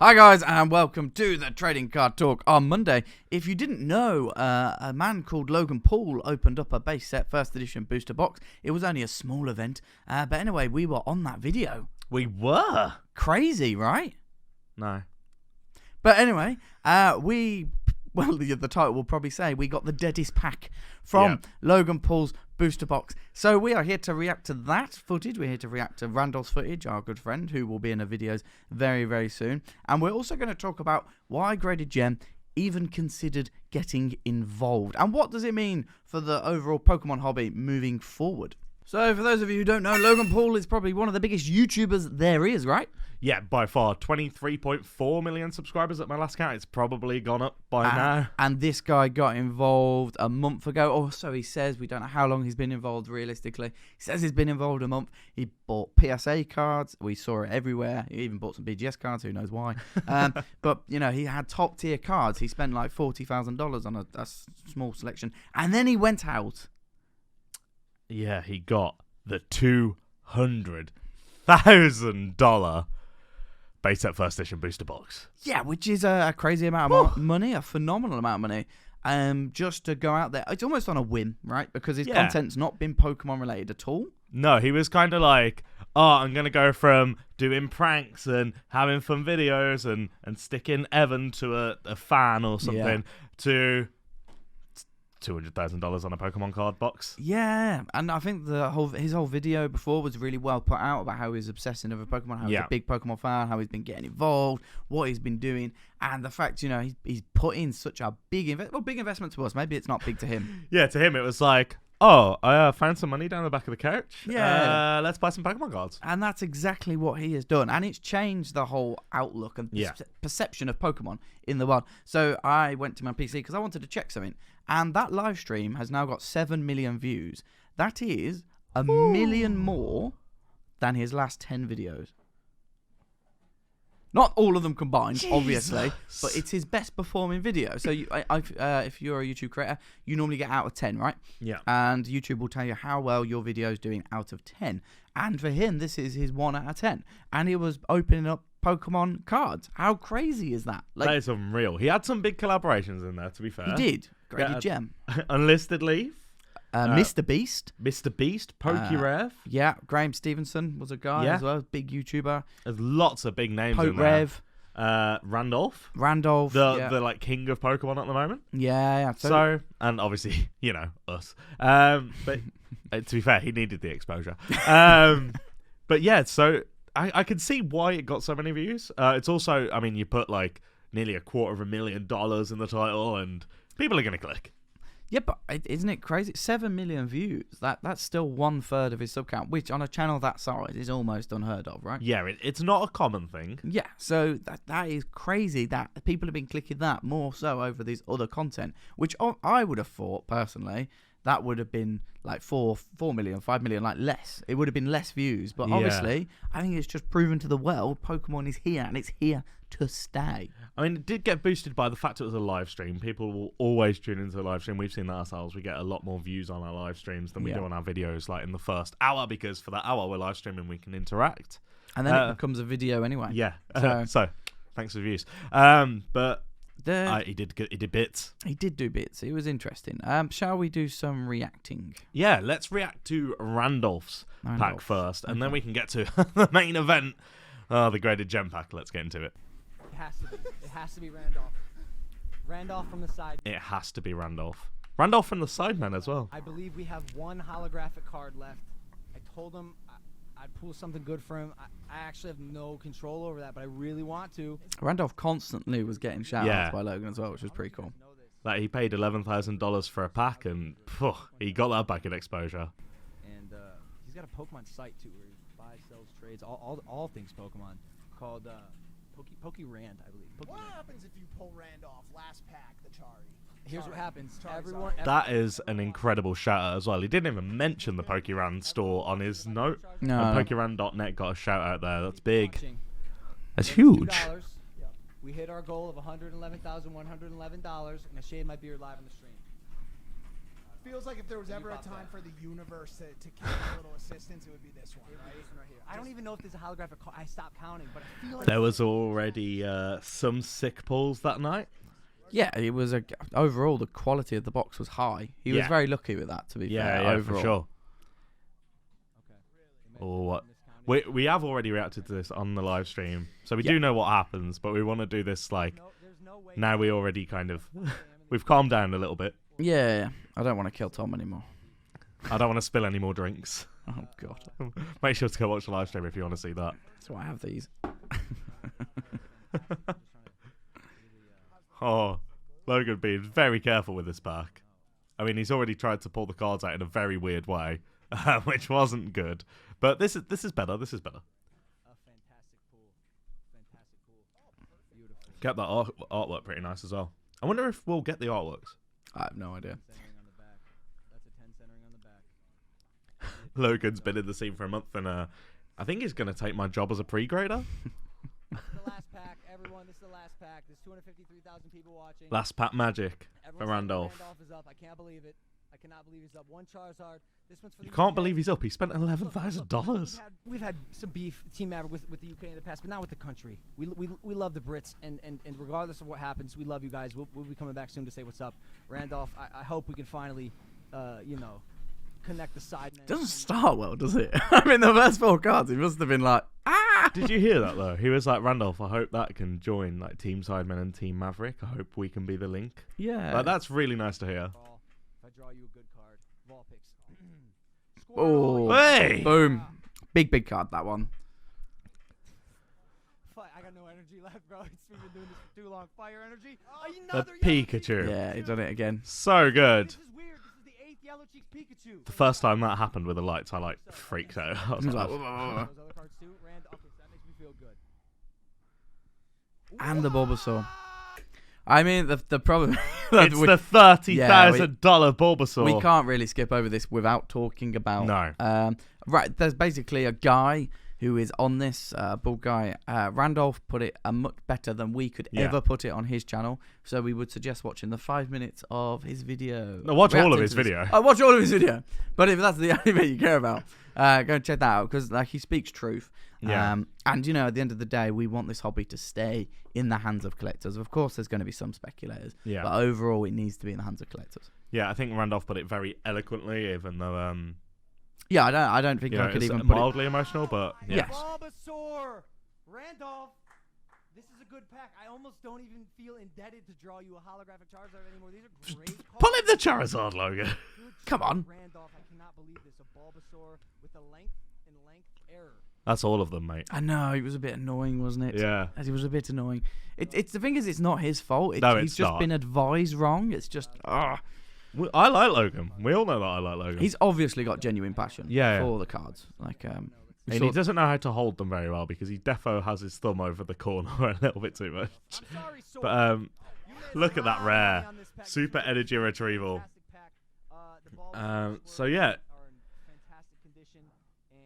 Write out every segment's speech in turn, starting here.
Hi guys and welcome to the Trading Card Talk on Monday. If you didn't know, a man called Logan Paul opened up a base set first edition booster box. It was only a small event, but anyway, we were on that video. We were? Crazy, right? No. But anyway, the title will probably say we got the deadest pack from Logan Paul's booster box. So we are here to react to that footage. We're here to react to Randall's footage, our good friend, who will be in the videos very, very soon. And we're also going to talk about why Graded Gem even considered getting involved. And what does it mean for the overall Pokemon hobby moving forward? So for those of you who don't know, Logan Paul is probably one of the biggest YouTubers there is, right? Yeah, by far. 23.4 million subscribers at my last count. It's probably gone up by now. And this guy got involved a month ago. Or so he says. We don't know how long he's been involved realistically. He says he's been involved a month. He bought PSA cards. We saw it everywhere. He even bought some BGS cards. Who knows why. But, you know, he had top tier cards. He spent like $40,000 on a small selection. And then he went out. Yeah, he got the $200,000 base set first edition booster box. Yeah, which is a crazy amount of money, a phenomenal amount of money. Just to go out there. It's almost on a whim, right? Because his content's not been Pokemon related at all. No, he was kind of like, oh, I'm going to go from doing pranks and having fun videos and sticking Evan to a fan or something to $200,000 on a Pokemon card box. Yeah, and I think his whole video before was really well put out about how he's obsessing over Pokemon, how he's a big Pokemon fan, how he's been getting involved, what he's been doing, and the fact, you know, he's put in such a big investment to us. Maybe it's not big to him. Yeah, to him it was like, oh, I found some money down the back of the couch. Yeah. Let's buy some Pokemon cards. And that's exactly what he has done. And it's changed the whole outlook and perception of Pokemon in the world. So I went to my PC because I wanted to check something. And that live stream has now got 7 million views. That is a million more than his last 10 videos. Not all of them combined, obviously, but it's his best performing video. So if you're a YouTube creator, you normally get out of 10, right? Yeah. And YouTube will tell you how well your video is doing out of 10. And for him, this is his 1 out of 10. And he was opening up Pokemon cards. How crazy is that? That is unreal. He had some big collaborations in there, to be fair. He did. Graded Gem. Unlisted Leaf. Mr. Beast. Mr. Beast. Pokerev. Yeah. Graham Stevenson was a guy as well. Big YouTuber. There's lots of big names in Pokerev. there. Randolph. The like king of Pokemon at the moment. Yeah. So, and obviously, you know, us. But to be fair, he needed the exposure. But yeah, so I can see why it got so many views. It's also, I mean, you put like nearly $250,000 in the title and people are going to click. Yeah, but isn't it crazy? 7 million views. That's still 1/3 of his sub count, which on a channel that size is almost unheard of, right? Yeah, it's not a common thing. Yeah, so that is crazy that people have been clicking that more so over these other content, which I would have thought personally that would have been like 4 million, 5 million, like less. It would have been less views, but obviously I think it's just proven to the world Pokemon is here and it's here to stay. I mean, it did get boosted by the fact it was a live stream. People will always tune into the live stream. We've seen that ourselves. We get a lot more views on our live streams than we do on our videos, like in the first hour, because for that hour we're live streaming, we can interact. And then it becomes a video anyway. Yeah. So thanks for the views. But he did bits. He did do bits. It was interesting. Shall we do some reacting? Yeah, let's react to Randolph's pack first, and then we can get to the main event, the Graded Gem pack. Let's get into it. It has to be Randolph. Randolph from the side. It has to be Randolph. Randolph from the sideman as well. I believe we have one holographic card left. I told him I'd pull something good for him. I actually have no control over that, but I really want to. Randolph constantly was getting shout-outs by Logan as well, which was pretty cool. Like, he paid $11,000 for a pack, and he got that back in exposure. And he's got a Pokemon site, too, where he buys, sells, trades, all things Pokemon, called Pokirand, I believe. What happens if you pull Randolph last pack, the Chari? Here's what happens. That is an incredible shout-out as well. He didn't even mention the Pokirand store on his note. No. Pokirand.net got a shout-out there. That's big. That's huge. $2. We hit our goal of $111,111, and a shade might be live on the stream. Feels like if there was ever a time for the universe to give a little assistance, it would be this one, right? This one right here. I don't even know if there's a holographic card. I stopped counting, but I feel like There was already some sick pulls that night. Yeah, it was overall the quality of the box was high. He was Yeah. very lucky with that, to be fair. Yeah, overall. for sure. Okay. Or what? We have already reacted to this on the live stream, so we do know what happens, but we want to do this like There's no way. now we already kind of we've calmed down a little bit. Yeah, I don't want to kill Tom anymore. I don't want to spill any more drinks. Oh god, Make sure to go watch the live stream if you want to see that. that's why I have these. Oh, Logan being very careful with this pack. I mean, he's already tried to pull the cards out in a very weird way, which wasn't good. But this is better. This is better. A fantastic pool. Fantastic pool. Beautiful. Kept that artwork pretty nice as well. I wonder if we'll get the artworks. I have no idea. Centering on the back. That's a 10 centering on the back. Logan's been in the scene for a month, and I think he's going to take my job as a pre-grader. This is the last pack, everyone. This is the last pack. There's 253,000 people watching. Last pack magic for Everyone's saying Randolph. Randolph is up. I can't believe it. I cannot believe he's up. One Charizard. This one's for You the can't UK. believe he's up. He spent $11,000. We've had some beef, Team Maverick, with the UK in the past, but not with the country. We love the Brits, and regardless of what happens, we love you guys. We'll be coming back soon to say what's up. Randolph, I hope we can finally, connect the side. Doesn't start well, does it? I mean, the first 4 cards, he must have been like, ah! Did you hear that though? He was like, Randolph, I hope that can join like Team Sidemen and Team Maverick. I hope we can be the link. Yeah. Like, that's really nice to hear. If I draw you a good card, Vol picks. Oh, Hey! boom. Big card, that one. I got no energy left, bro. We've been doing this for too long. Fire energy. The Another yellow cheek. Pikachu. Yeah, he done it again. So good. This is weird. This is the 8th yellow cheek Pikachu. The first time that happened with the lights, I like freaked out. I was He was like, like, Those other cards too. Rand. Okay, so that makes me feel good. and the Bulbasaur. I mean, the problem... it's the $30,000 Bulbasaur. We can't really skip over this without talking about... No. Right, there's basically a guy who is on this, bald guy. Randolph put it much better than we could ever put it on his channel. So we would suggest watching the 5 minutes of his video. No, watch all of reacting his to this. video. Oh, watch all of his video. But if that's the only bit you care about, go and check that out because like he speaks truth. Yeah. And you know, at the end of the day, we want this hobby to stay in the hands of collectors. Of course, there's going to be some speculators. Yeah. But overall, it needs to be in the hands of collectors. Yeah, I think Randolph put it very eloquently, even though Yeah, I don't think I could it's even put it. mildly emotional, but yeah. Yes. Bulbasaur. Randolph. This is a good pack. I almost don't even feel indebted to draw you a holographic Charizard anymore. These are great cards. Pull him the Charizard, Logan. Good Come on. Randolph, I cannot believe this. A Bulbasaur with a length error. That's all of them, mate. I know, it was a bit annoying, wasn't it? Yeah. As it was a bit annoying. It's the thing is, it's not his fault. No, He's it's just not. been advised wrong. It's just, I like Logan. We all know that I like Logan. he's obviously got genuine passion Yeah. for the cards. Like, and he doesn't know how to hold them very well because he defo has his thumb over the corner a little bit too much. I'm sorry, Sor. But You made look a at that lot of rare. money on this pack. Super This is a energy retrieval. fantastic pack. The Bulbasaurs So were- yeah. are in fantastic condition,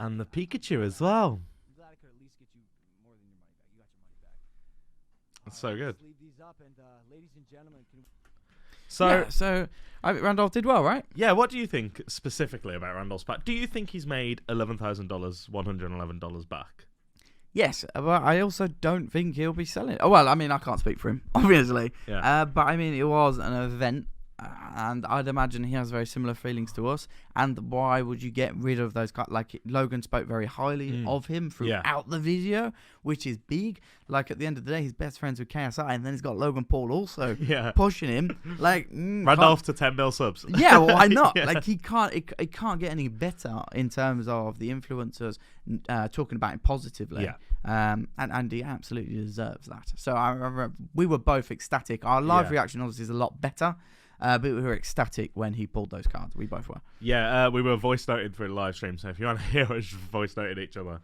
And the Pikachu as well. I'm glad I could at least get you more than your money back. You got your money back. That's so Let's good. leave these up, and ladies and gentlemen, can So Randolph did well, right? yeah, what do you think specifically about Randolph's pack? Do you think he's made $11,000, $111 back? Yes, but I also don't think he'll be selling it. Oh, well, I mean, I can't speak for him, obviously. Yeah. But I mean, it was an event, and I'd imagine he has very similar feelings to us. And why would you get rid of those cards? Like, Logan spoke very highly of him throughout the video, which is big. Like, at the end of the day, he's best friends with KSI, and then he's got Logan Paul also pushing him. Like, Randolph to 10 mil subs. yeah, well, why not? Yeah. Like, he can't. It can't get any better in terms of the influencers talking about him positively. Yeah. And he absolutely deserves that. So I remember we were both ecstatic. Our live Yeah. reaction obviously is a lot better, but we were ecstatic when he pulled those cards. We both were. Yeah, we were voice noted through the live stream, so if you want to hear us voice noted each other,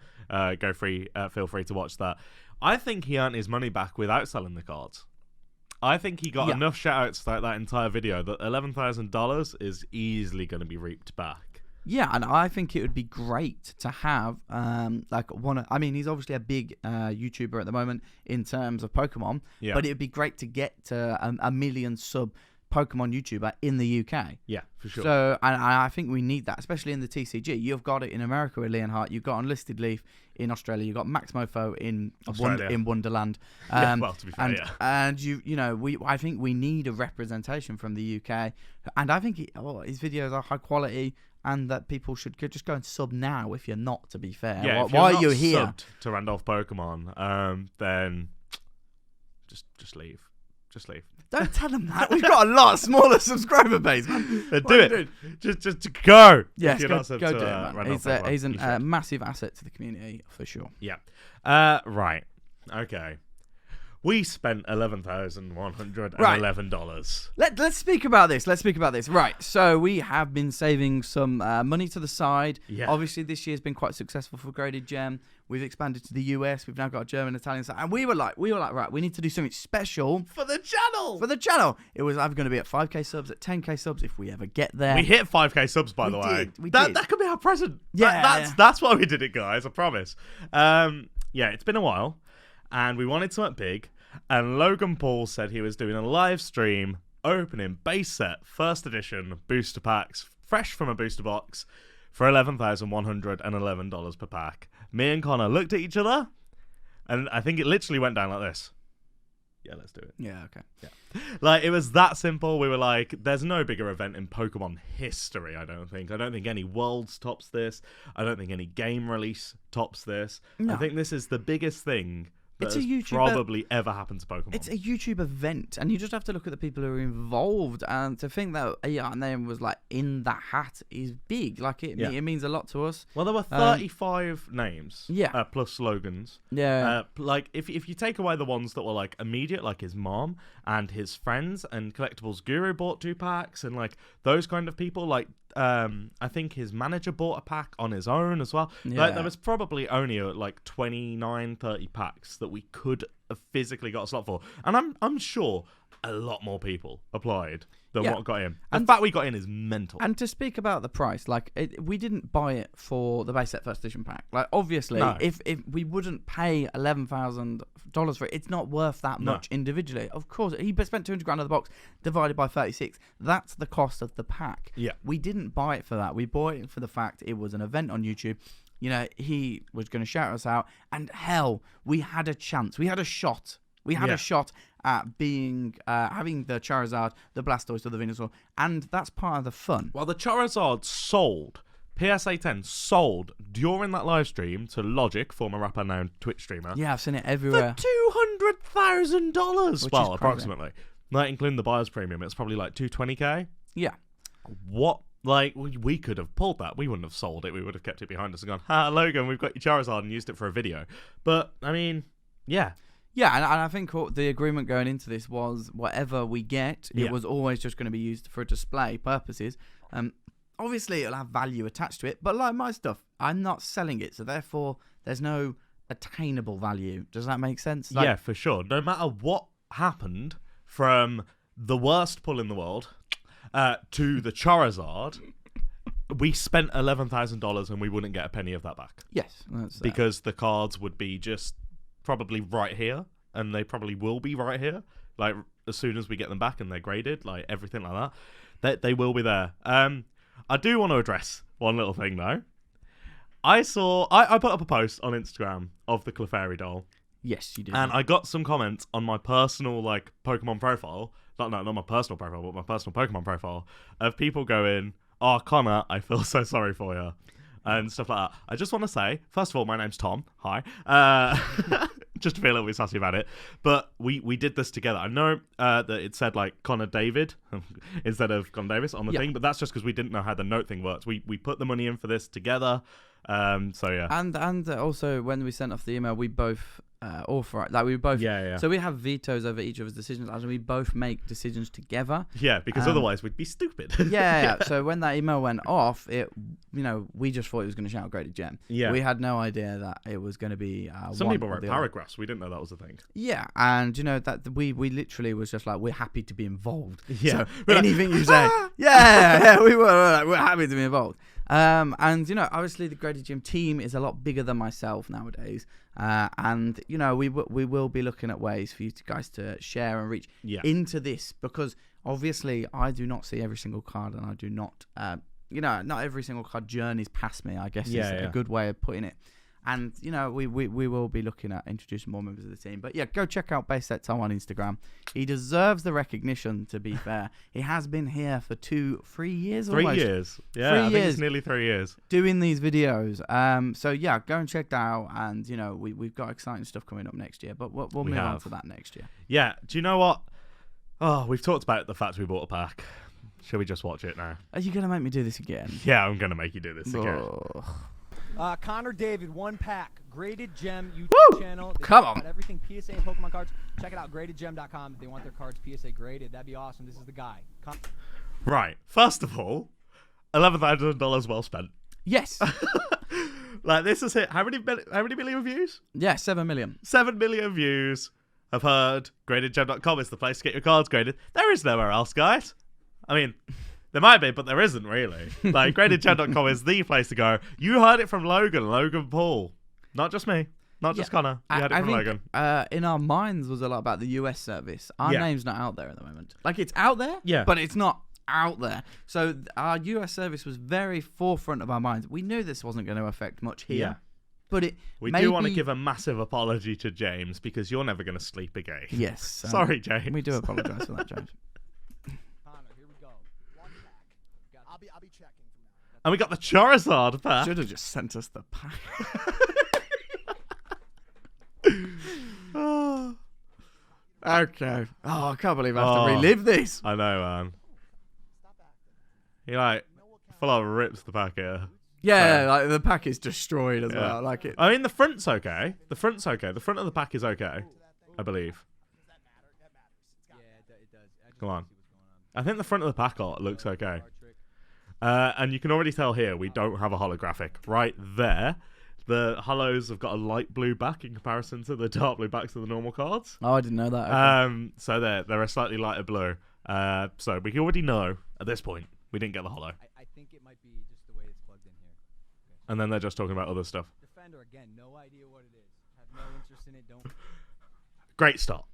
feel free to watch that. I think he earned his money back without selling the cards. I think he got enough shoutouts throughout that entire video that $11,000 is easily going to be reaped back. Yeah, and I think it would be great to have I mean, he's obviously a big YouTuber at the moment in terms of Pokemon, but it would be great to get to a million sub Pokemon YouTuber in the UK. Yeah, for sure. So, and I think we need that, especially in the TCG. You've got it in America with Leonhardt. You've got Unlisted Leaf in Australia. You've got Max Mofo in Wonderland. Yeah, well, to be fair, and I think we need a representation from the UK. And I think his videos are high quality, and that people should just go and sub now if you're not. To be fair, Yeah, why are you here? Subbed to Randolph Pokemon, then just leave. Just leave. Don't tell them that. We've got a lot smaller subscriber base, man. Do it. Just go. Yes, You're go not subbed do it, to, man. Randolph He's Pokemon. a massive asset to the community, for sure. Yeah. Right. Okay. We spent $11,111. Let's speak about this. Right. So we have been saving some money to the side. Yeah. Obviously, this year's been quite successful for Graded Gem. We've expanded to the US. We've now got a German, Italian side. And we were like, right, we need to do something special For the channel. It was either going to be at 5k subs, at 10k subs, if we ever get there. We hit 5k subs, by the way. We did. That could be our present. Yeah. That's why we did it, guys. I promise. Yeah, it's been a while, and we wanted something big. And Logan Paul said he was doing a live stream opening base set first edition booster packs, fresh from a booster box, for $11,111 per pack. Me and Connor looked at each other, and I think it literally went down like this. Yeah, let's do it. Yeah, okay. Yeah. Like, it was that simple. We were like, there's no bigger event in Pokemon history, I don't think. I don't think any Worlds tops this. I don't think any game release tops this. No. I think this is the biggest thing that It's a has YouTuber- probably ever happened to Pokemon. It's a YouTube event, and you just have to look at the people who are involved, and to think that a name was like in that hat is big. Like it means a lot to us. Well, there were 35 names. Yeah. Plus slogans. Yeah. Like, if you take away the ones that were, like, immediate, like his mom and his friends, and Collectibles Guru bought 2 packs, and, like, those kind of people, like, I think his manager bought a pack on his own as well. Yeah. Like, there was probably only, like, 29, 30 packs that we could have physically got a slot for. And I'm sure a lot more people applied than what got in. The fact we got in is mental. And to speak about the price, like we didn't buy it for the base set first edition pack. Like obviously, No. if we wouldn't pay $11,000 for it, it's not worth that much individually. Of course, he spent $200 on the box divided by 36. That's the cost of the pack. Yeah. We didn't buy it for that. We bought it for the fact it was an event on YouTube. You know, he was going to shout us out, and hell, we had a chance. We had a shot. We had a shot at being having the Charizard, the Blastoise, or the Venusaur, and that's part of the fun. Well, the Charizard sold, PSA 10 sold during that live stream to Logic, former rapper now Twitch streamer, Yeah, I've seen it everywhere. for $200,000. Which Well, is crazy. approximately. Not including the buyer's premium, it's probably like 220k. Yeah. What? Like, we could have pulled that. We wouldn't have sold it. We would have kept it behind us and gone, ha, Logan, we've got your Charizard, and used it for a video. But, I mean, yeah. Yeah, and I think the agreement going into this was whatever we get, it was always just going to be used for display purposes. Obviously, it'll have value attached to it, but like my stuff, I'm not selling it, so therefore there's no attainable value. Does that make sense? Like, Yeah, for sure. No matter what happened, from the worst pull in the world to the Charizard, we spent $11,000 and we wouldn't get a penny of that back. Yes. That's, Because the cards would be just probably right here, and they probably will be right here. Like, as soon as we get them back and they're graded, like everything like that, they will be there. I do want to address one little thing though. I put up a post on Instagram of the Clefairy doll, yes, you did. and I got some comments on my personal like Pokemon profile. Not my personal profile, but my personal Pokemon profile, of people going, "Oh, Connor, I feel so sorry for you," and stuff like that. I just want to say, first of all, my name's Tom. Hi. Just to be a little bit sassy about it. But we did this together. I know that it said like Connor David instead of Connor Davis on the thing, but that's just because we didn't know how the note thing works. We put the money in for this together. So yeah. And also when we sent off the email, we both authorized, like we both. Yeah. So we have vetoes over each of his decisions, and we both make decisions together. Yeah, because otherwise we'd be stupid. Yeah. So when that email went off, we just thought it was going to shout Graded Gem. Yeah. We had no idea that it was going to be. Some one people or wrote the other. paragraphs. We didn't know that was a thing. Yeah, and that we literally was just like, we're happy to be involved. Yeah. So anything you say, yeah, we were like, we're happy to be involved. And obviously the Graded Gym team is a lot bigger than myself nowadays. And we will be looking at ways for you guys to share and reach into this, because obviously I do not see every single card, and I do not, not every single card journeys past me, I guess is a good way of putting it. And, we will be looking at introducing more members of the team. But, yeah, go check out Bayset Tom on Instagram. He deserves the recognition, to be fair. He has been here for 3 years almost. 3 years. Yeah, I think it's nearly 3 years. Doing these videos. So, yeah, go and check that out. And, we've got exciting stuff coming up next year. But we'll move on to that next year. Yeah. Do you know what? Oh, we've talked about the fact we bought a pack. Shall we just watch it now? Are you going to make me do this again? Yeah, I'm going to make you do this again. Connor David, 1 pack, Graded Gem YouTube channel. They Come on. Everything PSA and Pokemon cards. Check it out, gradedgem.com. If they want their cards PSA graded, that'd be awesome. This is the guy. Right. First of all, $11,000 well spent. Yes. Like, this is it. How many million views? Yeah, 7 million. 7 million views. I've heard gradedgem.com is the place to get your cards graded. There is nowhere else, guys. I mean, there might be, but there isn't really. Like, gradedgem.com is the place to go. You heard it from Logan Paul. Not just me. Not just Connor. You heard it from Logan. In our minds was a lot about the US service. Our name's not out there at the moment. Like, it's out there, but it's not out there. So our US service was very forefront of our minds. We knew this wasn't going to affect much here. Yeah. But we do want to give a massive apology to James, because you're never going to sleep again. Yes. Sorry, James. We do apologise for that, James. I'll be checking from now. And we got the Charizard pack. Should have just sent us the pack. Okay. Oh, I can't believe I have to relive this. I know, man. He full on rips the pack here. Yeah, like the pack is destroyed as well. Like it. I mean, the front's okay. The front of the pack is okay, I believe. Yeah, it does. Come on. I think the front of the pack art looks okay. And you can already tell here we don't have a holographic. Right there, the holos have got a light blue back in comparison to the dark blue backs of the normal cards. Oh, I didn't know that. Okay. So they're a slightly lighter blue. So we already know at this point we didn't get the holo. I think it might be just the way it's plugged in here. Okay. And then they're just talking about other stuff. Defender again, no idea what it is. Have no interest in it. Don't. Great start.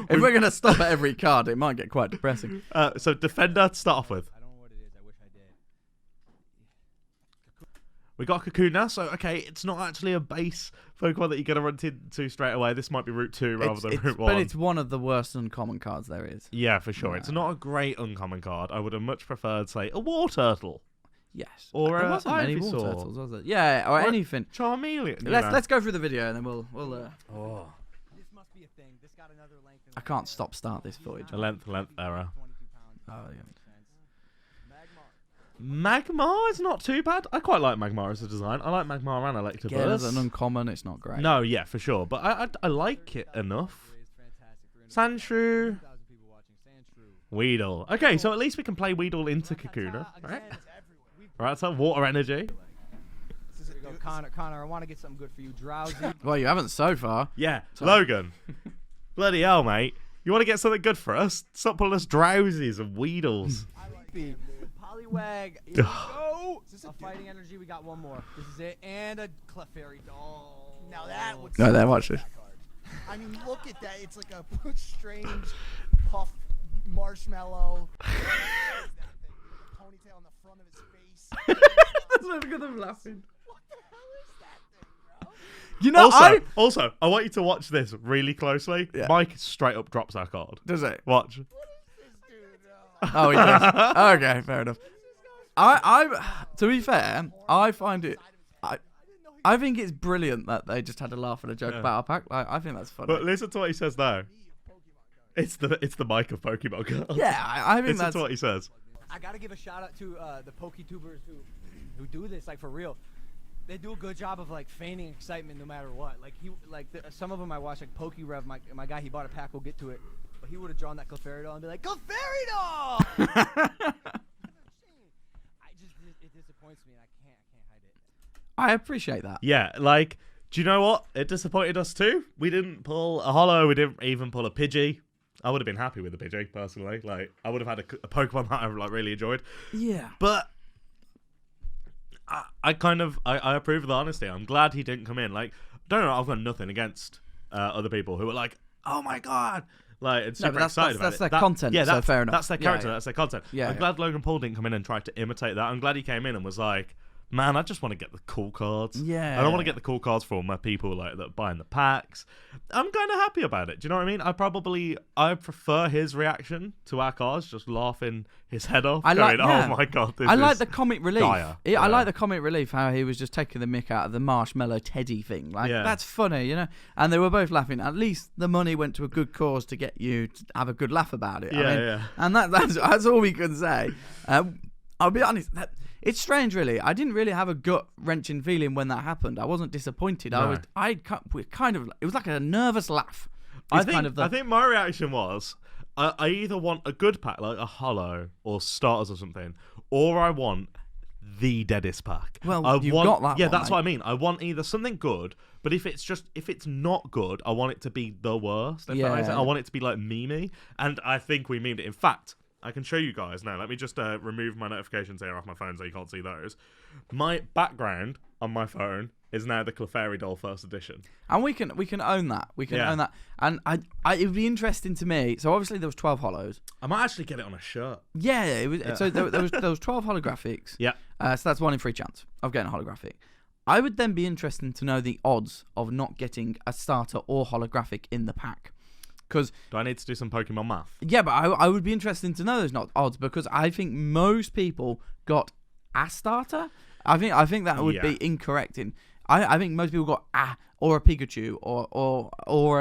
If we're going to stop at every card, it might get quite depressing. So Defender to start off with. I don't know what it is. I wish I did. We got Cocoon now, so okay, it's not actually a base Pokemon that you're going to run into straight away. This might be Route 2 rather than Route 1. But it's one of the worst uncommon cards there is. Yeah, for sure. Yeah. It's not a great uncommon card. I would have much preferred, say, a War Turtle. Yes. Or there wasn't many War Turtles, was it? Yeah, or anything. Charmeleon. Let's go through the video and then we'll This must be a thing. This got another length. I can't start this footage. A length error. 22 pounds. Oh, yeah. Magmar is not too bad. I quite like Magmar as a design. I like Magmar and Electabuzz. Again, as an uncommon, it's not great. No, yeah, for sure. But I like it enough. Sandshrew. Weedle. Okay, so at least we can play Weedle into Kakuna, right? Alright, so water energy. Connor, I want to get something good for you. Drowsy. Well, you haven't so far. Yeah, Logan. Bloody hell, mate. You want to get something good for us? Stop pulling us Drowsies and Weedles. Poliwag. Here we go. A fighting energy. We got one more. This is it. And a Clefairy doll. Now that would. No, there, watch this. I mean, look at that. It's like a strange puff marshmallow. Ponytail on the front of his face. Look at them laughing. What the hell is that thing, bro? You know, also, I want you to watch this really closely. Yeah. Mike straight up drops our card. Does it? Watch. What is this dude? Oh, he does. Okay, fair enough. To be fair, I find it. I think it's brilliant that they just had a laugh and a joke about our pack. I think that's funny. But listen to what he says now. It's the Mike of Pokemon cards. Yeah, I think listen to what he says. I gotta give a shout out to the PokeTubers who do this like for real. They do a good job of like feigning excitement no matter what. Like some of them I watch like PokeRev. My guy, he bought a pack. We'll get to it. But he would have drawn that Clefairy doll and be like, Clefairy doll. It disappoints me, and I can't hide it. I appreciate that. Yeah, do you know what? It disappointed us too. We didn't pull a holo. We didn't even pull a Pidgey. I would have been happy with the Pidgey, personally. Like, I would have had a Pokemon that I like really enjoyed. Yeah. But I approve of the honesty. I'm glad he didn't come in. Like, don't know, I've got nothing against other people who are like, oh my god, like, it's super excited about that's it. their content. Yeah, so fair enough. That's their character. That's their content. Yeah, I'm glad Logan Paul didn't come in and try to imitate that. I'm glad he came in and was like, man, I just want to get the cool cards. Yeah. I don't want to get the cool cards for all my people like that buying the packs. I'm kind of happy about it. Do you know what I mean? I prefer his reaction to our cards, just laughing his head off. Oh my god, this I is like the comic relief. dire. I like the comic relief, how he was just taking the mick out of the marshmallow Teddy thing. Like, that's funny, you know? And they were both laughing. At least the money went to a good cause to get you to have a good laugh about it. Yeah. And that's all we can say. I'll be honest, it's strange, really. I didn't really have a gut-wrenching feeling when that happened. I wasn't disappointed. No. It was like a nervous laugh. I think my reaction was, I either want a good pack, like a holo or starters or something, or I want the deadest pack. Well, got that. Yeah, one, that's mate. what I mean. I want either something good, but if it's not good, I want it to be the worst. If that makes sense. I want it to be like memey, and I think we memed it. In fact, I can show you guys now. Let me just remove my notifications here off my phone so you can't see those. My background on my phone is now the Clefairy Doll First Edition. And we can own that. We can own that. And it would be interesting to me. So obviously there was 12 holos. I might actually get it on a shirt. Yeah, it was. So there was 12 holographics. Yeah. So that's 1 in 3 chance of getting a holographic. I would then be interested to know the odds of not getting a starter or holographic in the pack. Because do I need to do some Pokemon math? Yeah, but I would be interested to know those not odds, because I think most people got a starter. I think that would be incorrect. I think most people got a or a Pikachu or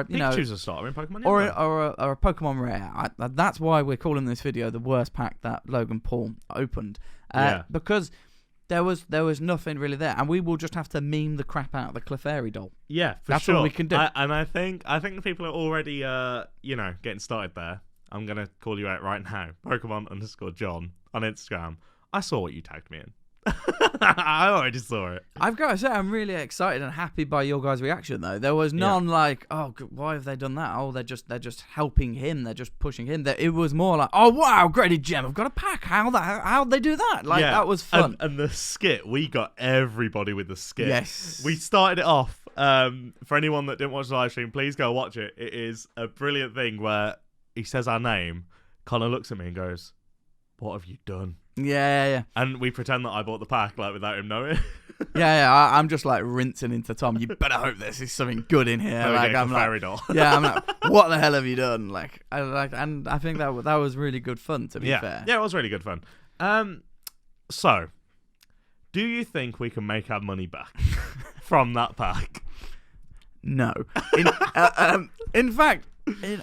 you know, Pikachu's a starter in Pokemon, or a Pokemon rare. That's why we're calling this video the worst pack that Logan Paul opened. Because there was nothing really there, and we will just have to meme the crap out of the Clefairy doll. Yeah, that's sure. all we can do. I think the people are already getting started there. I'm gonna call you out right now. Pokemon_John on Instagram. I saw what you tagged me in. I already saw it. I've got to say, I'm really excited and happy by your guys' reaction, though. There was none like, oh, why have they done that? Oh, they're just helping him. They're just pushing him. It was more like, oh wow, graded gem. I've got a pack. How'd they do that? Like, that was fun. And the skit, we got everybody with the skit. Yes, we started it off. For anyone that didn't watch the live stream, please go watch it. It is a brilliant thing where he says our name. Connor looks at me and goes, "What have you done?" Yeah. And we pretend that I bought the pack, like, without him knowing. I'm just like rinsing into Tom. You better hope there's something good in here. Like, I'm fairy doll. Yeah, I'm like, what the hell have you done? And I think that was really good fun. To be fair. Yeah, it was really good fun. So, do you think we can make our money back from that pack? No. In fact, I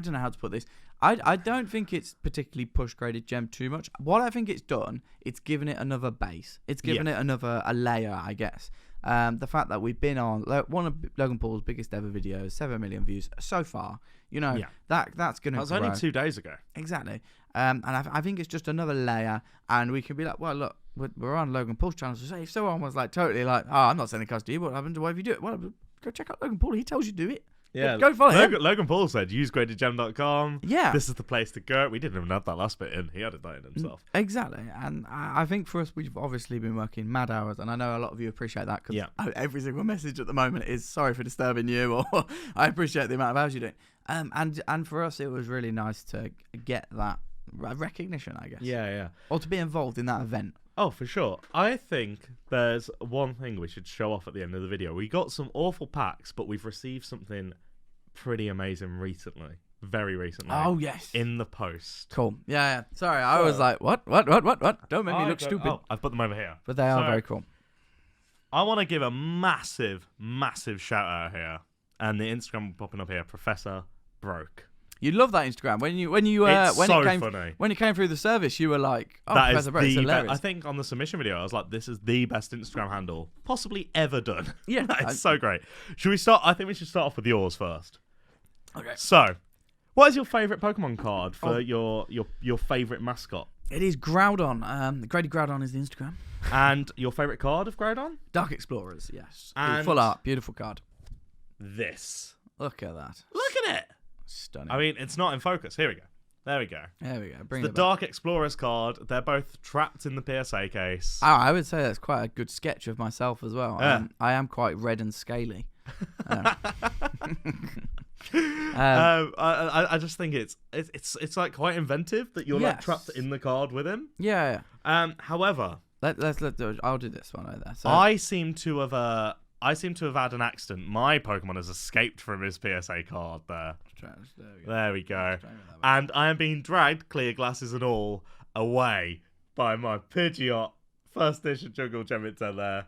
don't know how to put this. I don't think it's particularly pushed graded gem too much. What I think it's done, it's given it another base. It's given it a layer, I guess. The fact that we've been on one of Logan Paul's biggest ever videos, 7 million views so far. You know, that's going to. That was only 2 days ago. Exactly. And I think it's just another layer, and we can be like, well, look, we're on Logan Paul's channel. So if someone was like totally like, oh, I'm not sending cards to you. What happened? Why have you do it? Well, go check out Logan Paul. He tells you to do it. Yeah, go follow him. Logan Paul said, use gradedgem.com. Yeah. This is the place to go. We didn't even have that last bit in. He added that in himself. Exactly. And I think for us, we've obviously been working mad hours, and I know a lot of you appreciate that, because every single message at the moment is sorry for disturbing you, or I appreciate the amount of hours you're doing. And for us, it was really nice to get that recognition, I guess. Yeah. Or to be involved in that event. Oh, for sure. I think there's one thing we should show off at the end of the video. We got some awful packs, but we've received something pretty amazing recently. Very recently. Oh, yes. In the post. Cool. Yeah. Sorry, I was like, what? Don't make me look stupid. Oh, I've put them over here. But they are very cool. I want to give a massive, massive shout out here. And the Instagram popping up here, Professor Broke. You love that Instagram. When it came through the service, you were like, "Oh, that Professor Broke, it's hilarious." I think on the submission video, I was like, "This is the best Instagram handle possibly ever done." Yeah, it's so great. Should we start? I think we should start off with yours first. Okay. So, what is your favorite Pokemon card for your favorite mascot? It is Groudon. Grady Groudon is the Instagram. And your favorite card of Groudon? Dark Explorers. Yes. And full art, beautiful card. This. Look at that. Look at it. Stunning. I mean, it's not in focus. Here we go. There we go. There we go. Bring The it back. Dark Explorers card. They're both trapped in the PSA case. Oh, I would say that's quite a good sketch of myself as well. Yeah. I am quite red and scaly. I just think it's like quite inventive that you're like Yes. trapped in the card with him. Yeah. However, Let's do it. I'll do this one over there. So I seem to have had an accident. My Pokemon has escaped from his PSA card there. There we go. And I am being dragged, clear glasses and all, away by my Pidgeot first edition Jungle Gem there.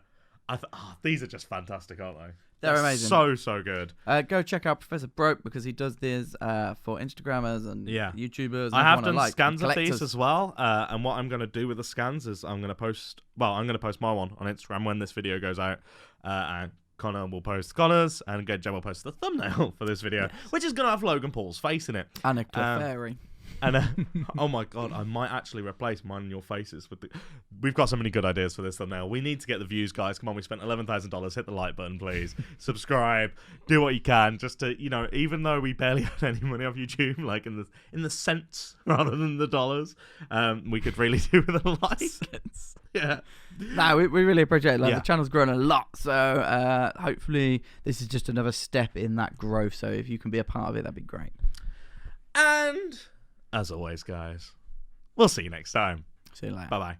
These are just fantastic, aren't they? They're amazing. So good. Go check out Professor Broke because he does this for Instagrammers and YouTubers. And I have everyone done alike, scans and of these collectors. as well. And what I'm going to do with the scans is I'm going to post my one on Instagram when this video goes out. And Connor will post Connor's, and Jen will post the thumbnail for this video, which is going to have Logan Paul's face in it. And a Clefairy. And oh my god, I might actually replace mine and your faces with the. We've got so many good ideas for this thumbnail. We need to get the views, guys. Come on, we spent $11,000. Hit the like button, please. Subscribe. Do what you can, just to even though we barely earn any money off YouTube, like in the cents rather than the dollars, we could really do with a like. Yeah. No, we really appreciate it. Like, Yeah. The channel's grown a lot, so hopefully this is just another step in that growth. So if you can be a part of it, that'd be great. And as always, guys, we'll see you next time. See you later. Bye bye.